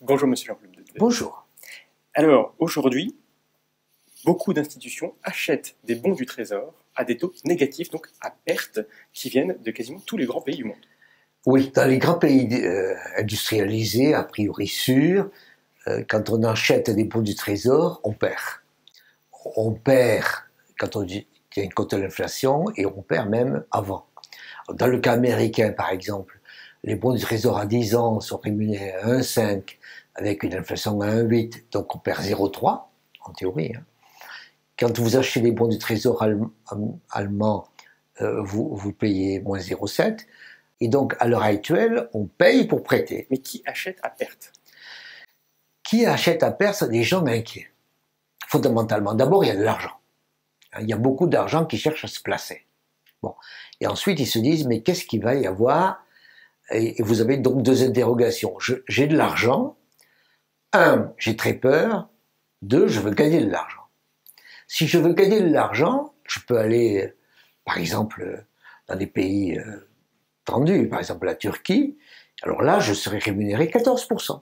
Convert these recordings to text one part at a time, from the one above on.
Bonjour Monsieur Jean-Claude Detvez. Bonjour. Alors aujourd'hui, beaucoup d'institutions achètent des bons du Trésor à des taux négatifs, donc à perte, qui viennent de quasiment tous les grands pays du monde. Oui, dans les grands pays industrialisés, a priori sûrs, quand on achète des bons du Trésor, on perd. On perd quand on tient compte de l'inflation et on perd même avant. Dans le cas américain, par exemple, les bons du Trésor à 10 ans sont rémunérés à 1,5 avec une inflation à 1,8, donc on perd 0,3 en théorie. Quand vous achetez des bons du Trésor allemands, vous payez moins 0,7. Et donc, à l'heure actuelle, on paye pour prêter. Mais qui achète à perte? Qui achète à perte? Des gens inquiets. Fondamentalement. D'abord, il y a de l'argent. Il y a beaucoup d'argent qui cherche à se placer. Bon. Et ensuite, ils se disent, mais qu'est-ce qu'il va y avoir? Et vous avez donc deux interrogations. J'ai de l'argent. Un, j'ai très peur. Deux, je veux gagner de l'argent. Si je veux gagner de l'argent, je peux aller, par exemple, dans des pays tendus, par exemple la Turquie. Alors là, je serai rémunéré 14%.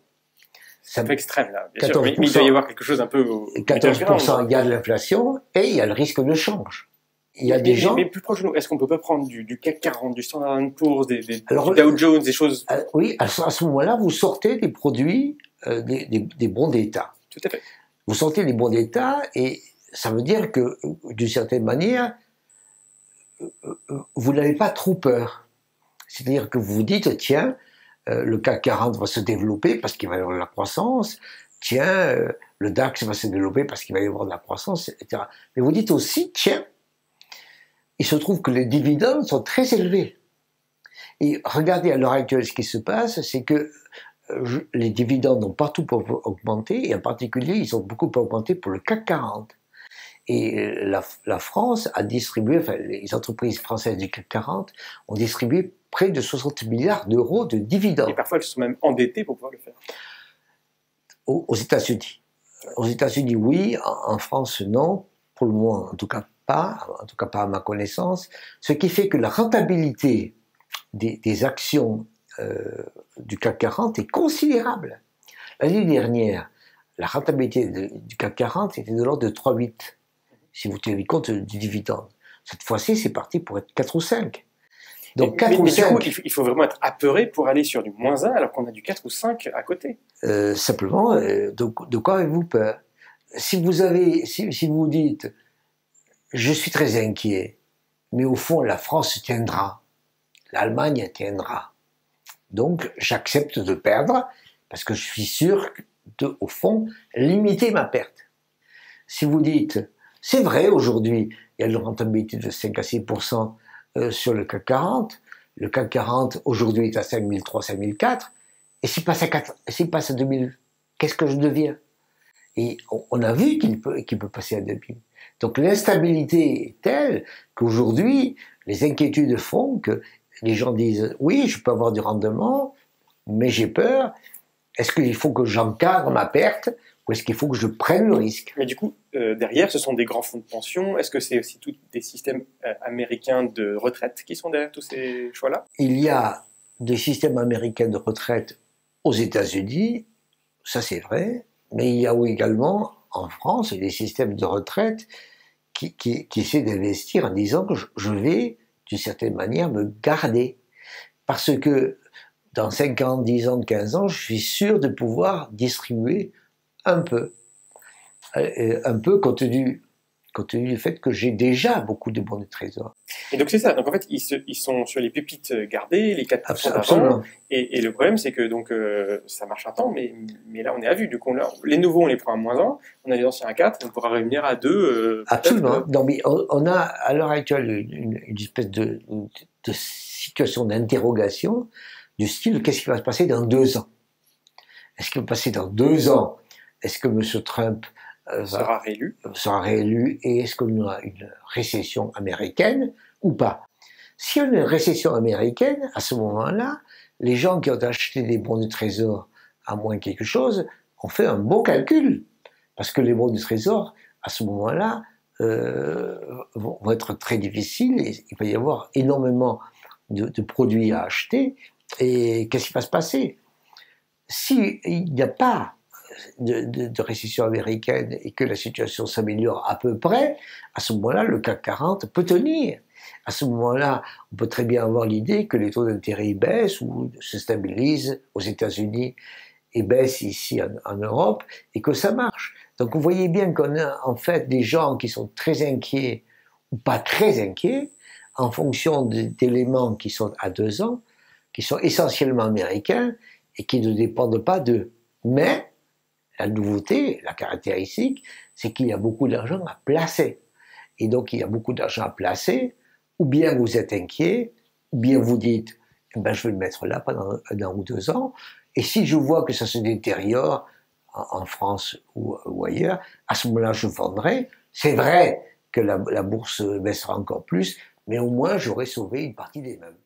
C'est un peu extrême, là, bien sûr. Mais il doit y avoir quelque chose un peu... 14%, il y a de l'inflation et il y a le risque de change. Il y a des gens... Mais plus proche de nous, est-ce qu'on peut pas prendre du CAC 40, du Standard & Poor's, du Dow Jones, des choses... Oui, à ce moment-là, vous sortez des produits, des bons d'État. Tout à fait. Vous sortez des bons d'État et ça veut dire que, d'une certaine manière, vous n'avez pas trop peur. C'est-à-dire que vous vous dites, tiens, le CAC 40 va se développer parce qu'il va y avoir de la croissance, tiens, le DAX va se développer parce qu'il va y avoir de la croissance, etc. Mais vous dites aussi, tiens, il se trouve que les dividendes sont très élevés. Et regardez à l'heure actuelle ce qui se passe, c'est que les dividendes ont partout augmenté, et en particulier, ils ont beaucoup augmenté pour le CAC 40. Et la France a distribué, enfin, les entreprises françaises du CAC 40 ont distribué près de 60 milliards d'euros de dividendes. Et parfois, elles sont même endettées pour pouvoir le faire. Aux États-Unis. Aux États-Unis, oui. En France, non. Pour le moment, en tout cas pas à ma connaissance. Ce qui fait que la rentabilité des actions du CAC 40 est considérable. L'année dernière, la rentabilité du CAC 40 était de l'ordre de 3,8, si vous tenez compte du dividende. Cette fois-ci, c'est parti pour être 4 ou 5. Donc 4 ou 5. Du coup, il faut vraiment être apeuré pour aller sur du moins 1 alors qu'on a du 4 ou 5 à côté. Simplement, de quoi avez-vous peur? Si vous dites, je suis très inquiet, mais au fond, la France tiendra, l'Allemagne tiendra. Donc, j'accepte de perdre parce que je suis sûr de, au fond, limiter ma perte. Si vous dites, c'est vrai, aujourd'hui, il y a une rentabilité de 5 à 6% sur le CAC 40. Le CAC 40, aujourd'hui, est à 5003, 5004. Et s'il passe à 2000, qu'est-ce que je deviens? Et on a vu qu'il peut passer à 2000. Donc l'instabilité est telle qu'aujourd'hui, les inquiétudes font que les gens disent, oui, je peux avoir du rendement, mais j'ai peur. Est-ce qu'il faut que j'encadre ma perte ou est-ce qu'il faut que je prenne le risque? Mais du coup, derrière, ce sont des grands fonds de pension. Est-ce que c'est aussi tous des systèmes américains de retraite qui sont derrière tous ces choix-là? Il y a des systèmes américains de retraite aux États-Unis, ça c'est vrai, mais il y a également en France des systèmes de retraite qui essaient d'investir en disant que je vais, d'une certaine manière, me garder. Parce que dans 5 ans, 10 ans, 15 ans, je suis sûr de pouvoir distribuer un peu compte tenu du fait que j'ai déjà beaucoup de bons de trésor. Et donc c'est ça, donc en fait ils sont sur les pépites gardées, les 4% Absolument. Et le problème c'est que donc ça marche un temps, mais là on est à vue, du coup les nouveaux on les prend à moins 1, on a les anciens à 4, on pourra revenir à 2. Absolument, non, mais on a à l'heure actuelle une espèce de situation d'interrogation du style, qu'est-ce qui va se passer dans 2 ans? Est-ce qu'il va passer dans 2 ans? Est-ce que M. Trump sera réélu et est-ce qu'on aura une récession américaine ou pas? Si on a une récession américaine, à ce moment-là, les gens qui ont acheté des bons du trésor à moins quelque chose ont fait un bon calcul. Parce que les bons du trésor, à ce moment-là, vont être très difficiles et il va y avoir énormément de produits à acheter. Et qu'est-ce qui va se passer? s'il n'y a pas de récession américaine et que la situation s'améliore à peu près, à ce moment-là, le CAC 40 peut tenir. À ce moment-là, on peut très bien avoir l'idée que les taux d'intérêt baissent ou se stabilisent aux États-Unis et baissent ici en Europe et que ça marche. Donc vous voyez bien qu'on a en fait des gens qui sont très inquiets ou pas très inquiets en fonction d'éléments qui sont à 2 ans, qui sont essentiellement américains et qui ne dépendent pas d'eux. Mais la nouveauté, la caractéristique, c'est qu'il y a beaucoup d'argent à placer. Et donc il y a beaucoup d'argent à placer, ou bien vous êtes inquiet, ou bien vous dites, eh ben, je vais le mettre là pendant 1 an ou 2 ans, et si je vois que ça se détériore en France ou ailleurs, à ce moment-là je vendrai. C'est vrai que la bourse baissera encore plus, mais au moins j'aurai sauvé une partie des meubles.